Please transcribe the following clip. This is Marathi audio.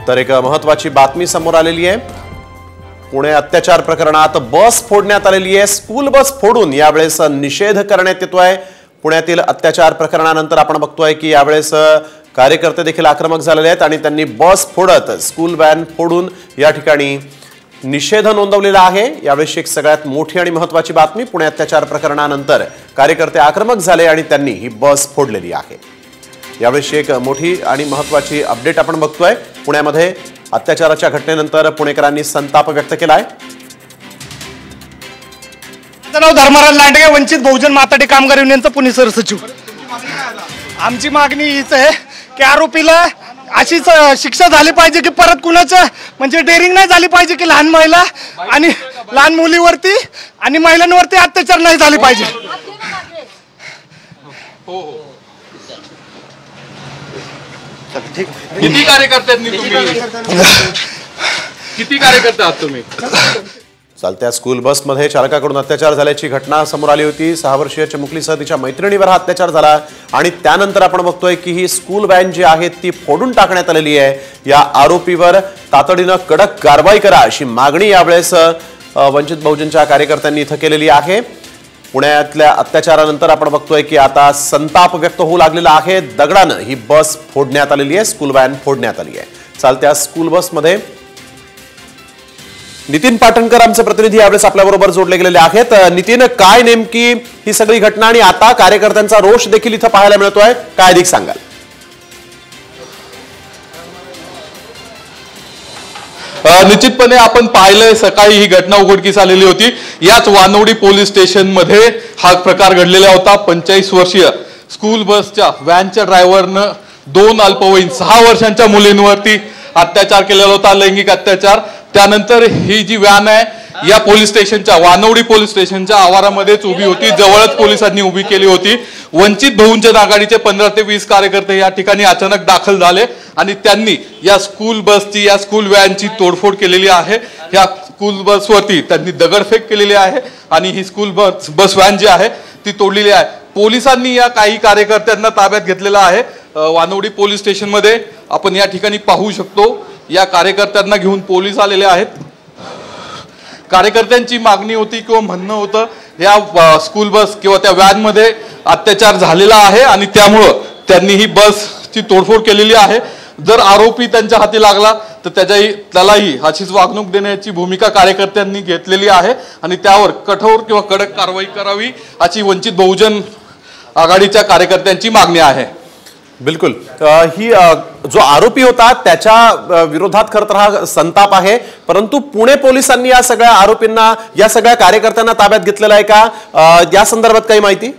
तर एक महत्त्वाची बातमी समोर आलेली आहे। पुणे अत्याचार प्रकरणात बस फोडण्यात आलेली आहे। स्कूल बस फोडून यावेळेस निषेध करण्यात येतोय। पुण्यातील अत्याचार प्रकरणानंतर आपण बघतोय की यावेळेस कार्यकर्ते देखील आक्रमक झालेले आहेत आणि त्यांनी बस फोडत स्कूल व्हॅन फोडून या ठिकाणी निषेध नोंदवलेला आहे। यावेळेस एक सगळ्यात मोठी आणि महत्त्वाची बातमी, पुणे अत्याचार प्रकरणानंतर कार्यकर्ते आक्रमक झाले आणि त्यांनी ही बस फोडलेली आहे। यावेळेस एक मोठी आणि महत्त्वाची अपडेट आपण बघतोय। पुण्यामध्ये अत्याचाराच्या घटनेनंतर पुणेकरांनी संताप व्यक्त केलाय। माझं नाव धर्मराज लांडगे, वंचित बहुजन माथाडी कामगार युनियनचा पुणे सरसचिव। आमची मागणी हीच आहे की आरोपीला अशीच शिक्षा झाली पाहिजे की परत कुणाचं म्हणजे डेअरिंग नाही झाली पाहिजे की लहान महिला आणि लहान मुलीवरती आणि महिलांवरती अत्याचार नाही झाले पाहिजे। किती कार्यकर्त्यांनी किती कार्यकर्ते आहात तुम्ही? चालत्या स्कूल बसमध्ये चालकाकडून अत्याचार झाल्याची घटना समोर आली होती। 6 वर्षीय चिमुकलीसह तिच्या मैत्रिणीवर हा अत्याचार झाला आणि त्यानंतर आपण बघतोय की ही स्कूल व्हॅन जी आहे ती फोडून टाकण्यात आलेली आहे। या आरोपीवर तातडीने कडक कारवाई करा अशी मागणी यावेळेस वंचित बहुजनच्या कार्यकर्त्यांनी इथं केलेली आहे। पुण्यातल्या अत्याचारानंतर आपण बघतोय की आता संताप व्यक्त होऊ लागलेला आहे। दगडानं ही बस फोडण्यात आलेली आहे, स्कूल व्हॅन फोडण्यात आली आहे। चालत्या स्कूल बसमध्ये नितीन पाटणकर आमचे प्रतिनिधी यावेळेस आपल्याबरोबर जोडले गेलेले आहेत। नितीन, काय नेमकी ही सगळी घटना आणि आता कार्यकर्त्यांचा रोष देखील इथं पाहायला मिळतोय, काय अधिक सांगाल? निश्चितपणे आपण पाहिलंय, सकाळी ही घटना उघडकीस आलेली होती। याच वानवडी पोलीस स्टेशन मध्ये हा प्रकार घडलेला होता। 45 वर्षीय स्कूल बसच्या व्हॅनच्या ड्रायव्हरनं 2 अल्पवयीन 6 वर्षांच्या मुलींवरती अत्याचार केलेला होता, लैंगिक अत्याचार। त्यानंतर ही जी व्हॅन आहे या पोलीस स्टेशनच्या वानवडी पोलीस स्टेशनच्या आवारामध्येच उभी होती, जवळच पोलिसांनी उभी केली होती। वंचित बहुजन आघाडीचे 15 ते 20 कार्यकर्ते या ठिकाणी अचानक दाखल झाले आणि त्यांनी या स्कूल बसची या स्कूल व्हॅनची तोडफोड केलेली आहे। या स्कूल बसवरती त्यांनी दगडफेक केलेली आहे आणि ही स्कूल बस व्हॅन जी आहे ती तोडलेली आहे। पोलिसांनी या काही कार्यकर्त्यांना ताब्यात घेतलेला आहे। वानवडी पोलीस स्टेशन मध्ये आपण या ठिकाणी पाहू शकतो, या कार्यकर्त्यांना घेऊन पोलीस आलेले आहेत। कार्यकर्त्यांची मागणी होती किंवा म्हणणं होतं या स्कूल बस किंवा त्या व्हॅन मध्ये अत्याचार झालेला आहे आणि त्यामुळे त्यांनी ही बसची तोडफोड केलेली आहे। जर आरोपी त्यांच्या हाती लागला तर त्यालाही अशीच वागणूक देण्याची भूमिका कार्यकर्त्यांनी घेतलेली आहे आणि त्यावर कठोर किंवा कडक कारवाई करावी अशी वंचित बहुजन आघाडीच्या कार्यकर्त्यांची मागणी आहे। बिलकुल, ही जो आरोपी होता त्याच्या विरोधात खरं तर हा संताप आहे, परंतु पुणे पोलिसांनी या सगळ्या आरोपींना या सगळ्या कार्यकर्त्यांना ताब्यात घेतलेला आहे का, या संदर्भात काही माहिती?